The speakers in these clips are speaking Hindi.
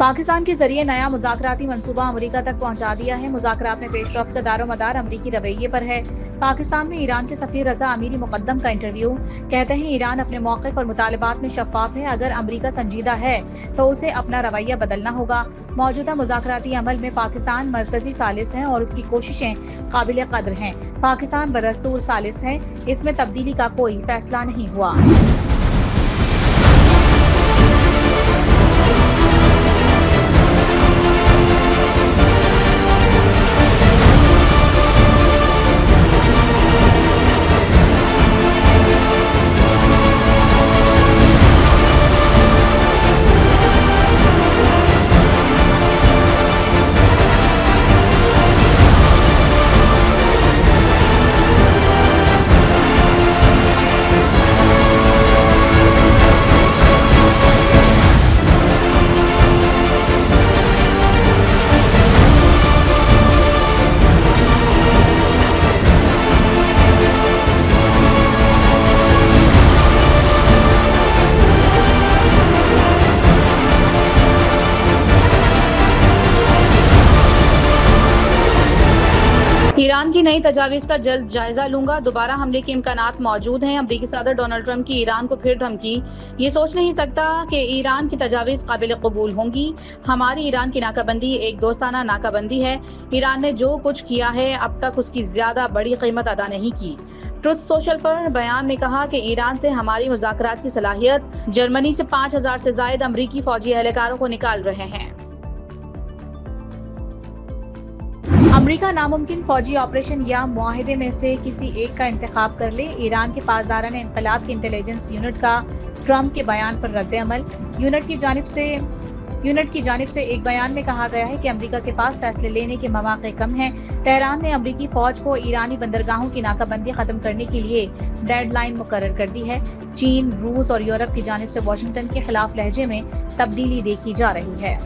पाकिस्तान के जरिए नया मुज़ाकराती मंसूबा अमेरिका तक पहुंचा दिया है। मुज़ाकरात में पेशरफ्त का दारोमदार अमरीकी रवैये पर है। पाकिस्तान में ईरान के सफ़ीर रज़ा अमीरी मुक़द्दम का इंटरव्यू। कहते हैं ईरान अपने मौक़िफ़ और मुतालबात में शफ़ाफ़ है। अगर अमरीका संजीदा है तो उसे अपना रवैया बदलना होगा। मौजूदा मुज़ाकराती अमल में पाकिस्तान मरकज़ी सालिस है और उसकी कोशिशें काबिल कद्र हैं। पाकिस्तान बदस्तूर सालिस है, इसमें तब्दीली का कोई फैसला नहीं हुआ। ईरान की नई तजावीज़ का जल्द जायजा लूंगा। दोबारा हमले के इम्कानात मौजूद हैं। अमरीकी सदर डोनाल्ड ट्रंप की ईरान को फिर धमकी। ये सोच नहीं सकता कि ईरान की तजावीज़ काबिल कबूल होंगी। हमारी ईरान की नाकाबंदी एक दोस्ताना नाकाबंदी है। ईरान ने जो कुछ किया है अब तक उसकी ज्यादा बड़ी कीमत अदा नहीं की। ट्रुथ सोशल पर बयान में कहा कि ईरान से हमारी मुज़ाकरात की सलाहियत, जर्मनी से 5000 से ज्यादा अमरीकी फौजी एहलकारों को निकाल रहे हैं। अमरीका नामुमकिन फौजी ऑपरेशन या मुआहिदे में से किसी एक का इंतखाब कर ले। ईरान के पासदाराने इंकलाब की इंटेलिजेंस यूनिट का ट्रंप के बयान पर रद्द-ए-अमल। यूनिट की जानिब से एक बयान में कहा गया है कि अमरीका के पास फैसले लेने के मौके कम हैं। तेहरान ने अमरीकी फौज को ईरानी बंदरगाहों की नाकाबंदी खत्म करने के लिए डेडलाइन मुकर्रर कर दी है। चीन, रूस और यूरोप की जानिब से वाशिंगटन के खिलाफ लहजे में तब्दीली देखी जा रही है।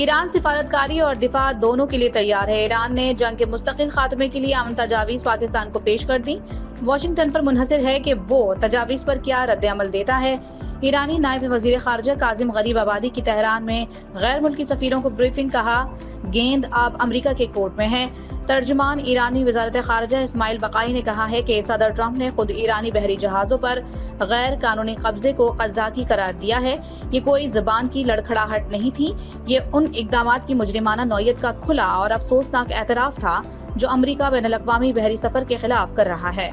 ईरान सिफारतकारी और दिफा दोनों के लिए तैयार है। ईरान ने जंग के मुस्तकिल खात्मे के लिए अमन तजावीज़ पाकिस्तान को पेश कर दी। वाशिंगटन पर मुनहसर है कि वो तजावीज़ पर क्या रद्द अमल देता है। ईरानी नायब वज़ीर ख़ारिजा काज़िम गरीब आबादी की तेहरान में गैर मुल्की सफ़ीरों को ब्रीफिंग। कहा, गेंद अब अमरीका के कोर्ट में है। तर्जुमान ईरानी वज़ारत ख़ारिजा इस्माइल बकाई ने कहा है कि सदर ट्रंप ने खुद ईरानी बहरी जहाज़ों पर गैर कानूनी कब्जे को क़ज़्ज़ाकी करार दिया है। ये कोई ज़बान की लड़खड़ाहट नहीं थी, ये उन इक़दामात की मुजरिमाना नौयत का खुला और अफसोसनाक एतराफ़ था जो अमरीका बैनुल-अक़वामी बहरी सफ़र के खिलाफ कर रहा है।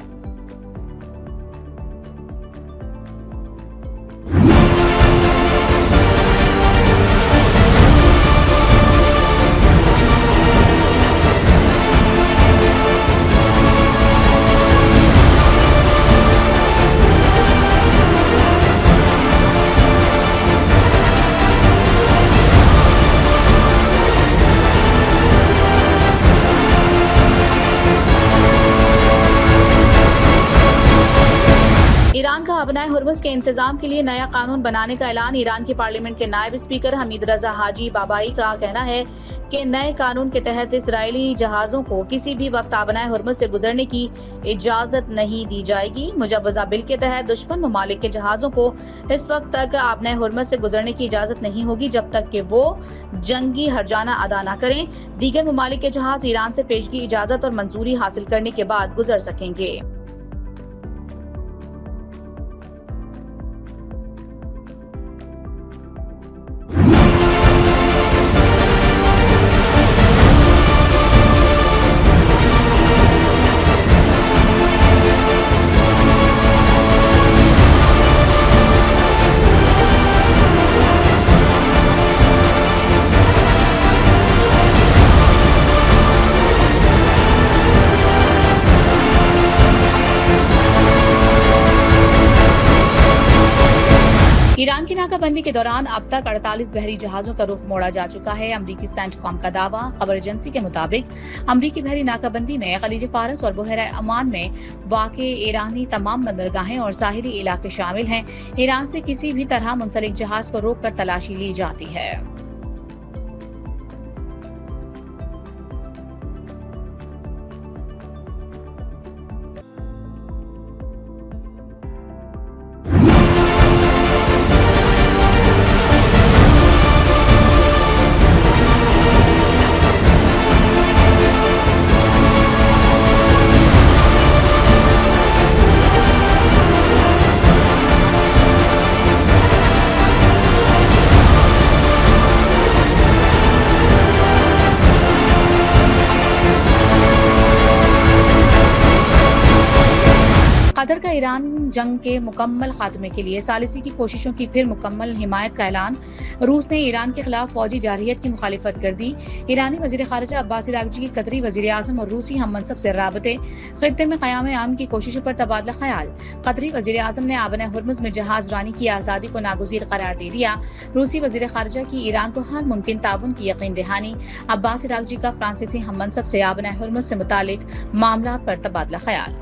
ईरान का अपनाए हुर्मुज़ के इंतजाम के लिए नया कानून बनाने का ऐलान। ईरान की पार्लियामेंट के नायब स्पीकर हमीद रजा हाजी बाबाई का कहना है कि नए कानून के तहत इसराइली जहाजों को किसी भी वक्त अपनाए हुर्मुज़ से गुजरने की इजाजत नहीं दी जाएगी। मुजव्वज़ा बिल के तहत दुश्मन ममालिक के जहाजों को इस वक्त तक अपनाए हुर्मुज़ से गुजरने की इजाजत नहीं होगी जब तक कि वो जंगी हर्जाना अदा न करें। दीगर ममालिक के जहाज ईरान से पेशगी इजाजत और मंजूरी हासिल करने के बाद गुजर सकेंगे। ईरान की नाकाबंदी के दौरान अब तक 48 बहरी जहाजों का रुख मोड़ा जा चुका है। अमरीकी सेंटकॉम का दावा। खबर एजेंसी के मुताबिक अमरीकी बहरी नाकाबंदी में खलीज फारस और बहरा अमान में वाक़े ईरानी तमाम बंदरगाहें और साहिली इलाके शामिल हैं। ईरान से किसी भी तरह मुंसलिक जहाज को रोककर तलाशी ली जाती है। कतर का ईरान जंग के मुकम्मल खात्मे के लिए सालिसी की कोशिशों की फिर मुकम्मल हिमायत का ऐलान। रूस ने ईरान के खिलाफ फौजी जारहियत की मुखालिफत कर दी। ईरानी वजीर खारजा अब्बास अरागची की कतरी वजीर आजम और रूसी हम मनसब से राबते। खित्ते में क़याम आम की कोशिशों पर तबादला ख्याल। कतरी वजीर आजम ने आबन हुर्मुज़ में जहाज रानी की आज़ादी को नागुज़ीर करार दे दिया। रूसी वजीर खारजा की ईरान को हर मुमकिन ताउन की यकीन दहानी। अब्बास अरागची का फ्रांसीसी हम मनसब से आबन हुर्मुज़ से मुतालिक मामला पर तबादला ख्याल।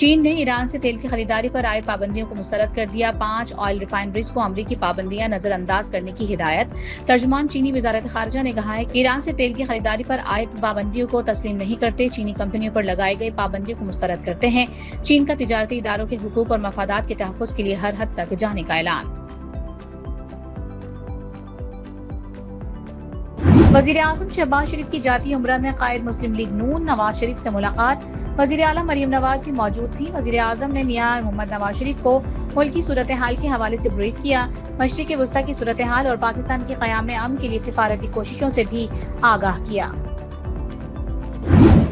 चीन ने ईरान से तेल की खरीदारी पर आयद पाबंदियों को मुस्तरद कर दिया। 5 ऑयल रिफाइनरीज को अमरीकी पाबंदियां नजरअंदाज करने की हिदायत। तर्जुमान चीनी वजारत खारजा ने कहा है कि ईरान से तेल की खरीदारी पर आयद पाबंदियों को तस्लीम नहीं करते। चीनी कंपनियों पर लगाई गई पाबंदियों को मुस्तरद करते हैं। चीन का तिजारती इदारों के हुकूक और मफादात के तहफ़्फ़ुज़ के लिए हर हद तक जाने का ऐलान। वज़ीर आज़म शहबाज शरीफ की जाती उम्रा में कायद मुस्लिम लीग नून नवाज शरीफ से मुलाकात। वज़ीर आला मरियम नवाज भी मौजूद थी। वज़ीर आज़म ने मियां मोहम्मद नवाज शरीफ को मुल्क की सूरत हाल के हवाले से ब्रीफ किया। मशरिक़ वस्ता की सूरत हाल और पाकिस्तान के क़याम अमन के लिए सिफारती कोशिशों से भी आगाह किया।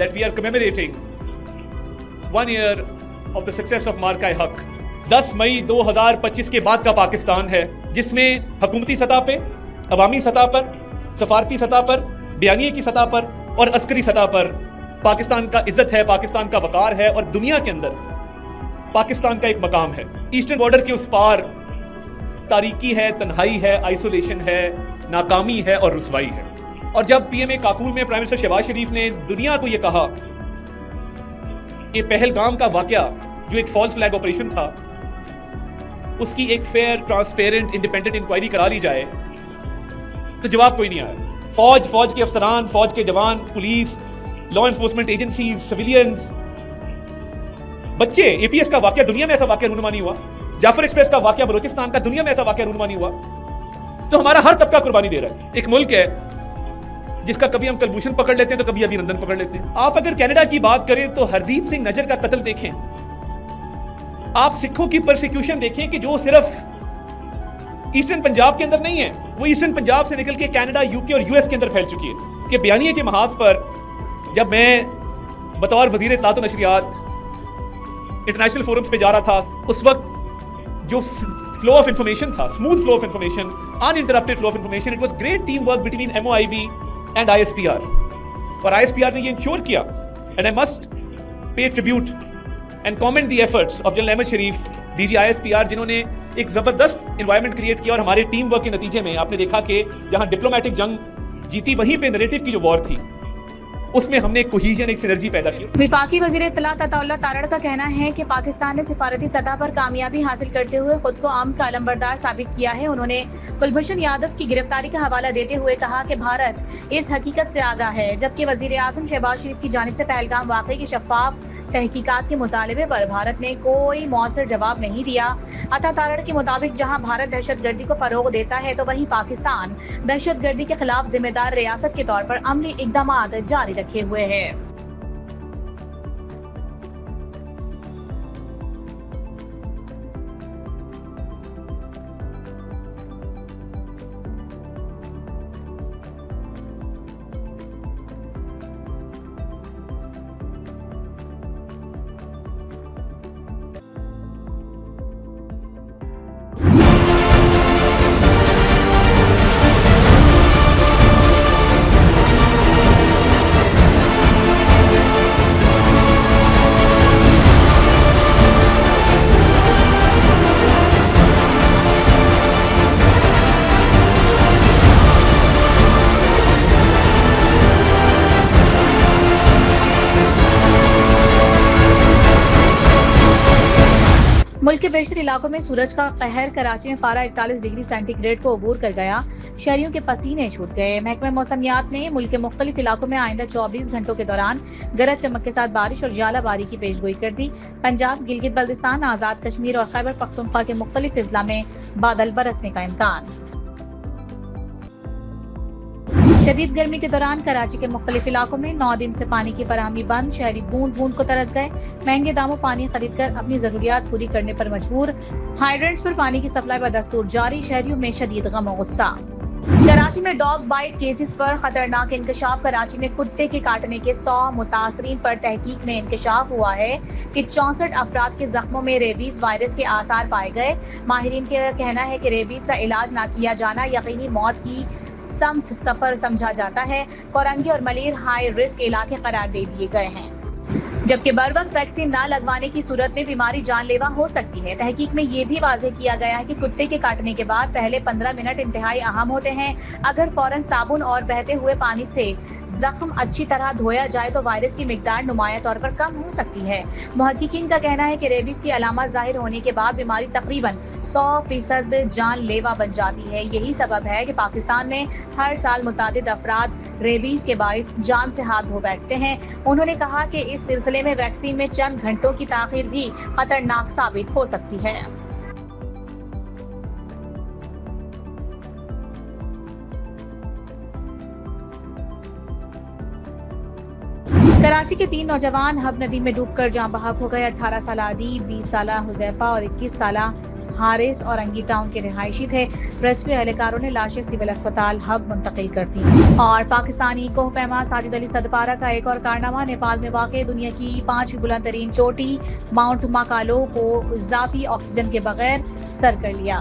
That we are commemorating 1 year of the success of मार्का-ए-हक। 10 मई 2025 के बाद का पाकिस्तान है, जिसमें हुकूमती सतह पे, अवामी सतह पर, सफारती सतह पर, बयानिए की सतह पर और अस्करी सतह पर पाकिस्तान का इज्जत है, पाकिस्तान का वकार है और दुनिया के अंदर पाकिस्तान का एक मकाम है। ईस्टर्न बॉर्डर के उस पार तारीकी है, तन्हाई है, आइसोलेशन है, नाकामी है और रुसवाई है। और जब पीएमए काकूल में प्राइम मिनिस्टर शहबाज शरीफ ने दुनिया को यह कहा कि पहलगाम का वाकया जो एक फॉल्स फ्लैग ऑपरेशन था, उसकी एक फेयर, ट्रांसपेरेंट, इंडिपेंडेंट इंक्वायरी करा ली जाए, तो जवाब कोई नहीं आया। फौज के अफसरान, फौज के जवान, police, law enforcement agencies, civilians, बच्चे। एपीएस का वाकया दुनिया में ऐसा वाकया रूनुमा नहीं हुआ। जाफर एक्सप्रेस का वाकया बलोचिस्तान का दुनिया में ऐसा वाकया रूनुमा नहीं हुआ। तो हमारा हर तबका कुर्बानी दे रहा है। एक मुल्क है जिसका कभी हम कलभूषण पकड़ लेते हैं तो कभी अभिनंदन पकड़ लेते हैं। आप अगर कनाडा की बात करें तो हरदीप सिंह नजर का कत्ल देखें, आप सिखों की परसिक्यूशन देखें कि जो सिर्फ ईस्टर्न पंजाब के अंदर नहीं है, वो ईस्टर्न पंजाब से निकल के कनाडा, यूके और यूएस के अंदर फैल चुकी है। कि बयानिए के महाज पर जब मैं बतौर वजीर इत्तलात व नशरियात इंटरनेशनल फोरम्स पे जा रहा था, उस वक्त जो फ्लो ऑफ इंफॉर्मेशन था, smooth flow of information, uninterrupted flow of information, it was great team work between MOIB and ISPR. और आईएसपीआर ने ये इंश्योर किया, and I must pay tribute and comment the efforts of general Ahmed Sharif, DG ISPR, जिन्होंने एक जबरदस्त एनवायरनमेंट क्रिएट किया। और हमारे टीम वर्क के नतीजे में आपने देखा कि जहां डिप्लोमेटिक जंग जीती, वहीं पे नैरेटिव की जो वॉर थी उसमें हमने एक कोहीजन, एक सिनर्जी पैदा की। विफाकी वजीर इत्तलात अताउल्लाह तारड़ का कहना है कि पाकिस्तान ने सिफारती सतह पर कामयाबी हासिल करते हुए खुद को आम का अलमबरदार साबित किया है। उन्होंने कुलभूषण यादव की गिरफ्तारी का हवाला देते हुए कहा कि भारत इस हकीकत से आगाह है, जबकि वजीर आजम शहबाज शरीफ की जानिब से पहलगाम वाकये की शफाफ तहकीकात के मुतालबे पर भारत ने कोई मौसर जवाब नहीं दिया। अता तारड़ के मुताबिक जहां भारत दहशतगर्दी को फरोग देता है तो वहीं पाकिस्तान दहशतगर्दी के खिलाफ जिम्मेदार रियासत के तौर पर अमली इकदामात जारी रखे हुए है। मुल्क के बेशतर इलाकों में सूरज का कहर। कराची में पारा 41 डिग्री सेंटीग्रेड को अबूर कर गया। शहरियों के पसीने छूट गए। महकमा मौसमियात ने मुल्क के मुख्तलिफ इलाकों में आइंदा 24 घंटों के दौरान गरज चमक के साथ बारिश और जालाबारी की पेशगोई कर दी। पंजाब, गिलगित बल्तिस्तान, आजाद कश्मीर और खैबर पख्तूनख्वा के मुख्तलिफ अजला में बादल बरसने का इम्कान। शदीद गर्मी के दौरान कराची के मुख्तलिफ इलाकों में 9 दिन से पानी की फराहमी बंद। शहरी बूंद बूंद को तरस गए। महंगे दामों पानी खरीद कर अपनी जरूरियात पूरी करने पर मजबूर। हाइड्रेंट्स पर पानी की सप्लाई बदस्तूर जारी। शहरियों में शदीद गम और गुस्सा। कराची में डॉग बाइट केसेस पर खतरनाक इंकशाफ। कराची में कुत्ते के काटने के 100 मुतासरीन पर तहकीक में इंकशाफ हुआ है कि 64 अफराद के जख्मों में रेबीज वायरस के आसार पाए गए। माहिरीन का कहना है कि रेबीज का इलाज न किया जाना यकीनी मौत की समत सफर समझा जाता है। कोरंगी और मलेर हाई रिस्क इलाके करार दे दिए गए हैं, जबकि बर वक्त वैक्सीन न लगवाने की सूरत में बीमारी जानलेवा हो सकती है। तहकीक में ये भी वाज़ेह किया गया है कि कुत्ते के काटने के बाद पहले 15 मिनट इंतहाई अहम होते हैं। अगर फौरन साबुन और बहते हुए पानी से जख्म अच्छी तरह धोया जाए तो वायरस की मिकदार नुमाया तौर पर कम हो सकती है। मुहक्किकीन का कहना है कि रेबीज की अलामत जाहिर होने के बाद बीमारी तकरीबन 100% जानलेवा बन जाती है। यही सबब है कि पाकिस्तान में हर साल मुतादिद अफराद रेबीज के बाइस जान से हाथ धो बैठते हैं। उन्होंने कहा कि इस सिलसिले में वैक्सीन में चंद घंटों की ताखीर भी खतरनाक साबित हो सकती है। कराची के 3 नौजवान हब नदी में डूबकर जान बहक हो गए। 18 साल आदि, 20 साल हुजैफा और 21 साल हारिस औरंगी टाउन के रिहायशी थे। रेस्क्यू एहलकारों ने लाशें सिविल अस्पताल हब मुंतकिल कर दी। और पाकिस्तानी कोहपैमा साजिद अली सदपारा का एक और कारनामा। नेपाल में वाक़ दुनिया की 5वीं बुलंद तरीन चोटी माउंट माकालो को इजाफी ऑक्सीजन के बगैर सर कर लिया।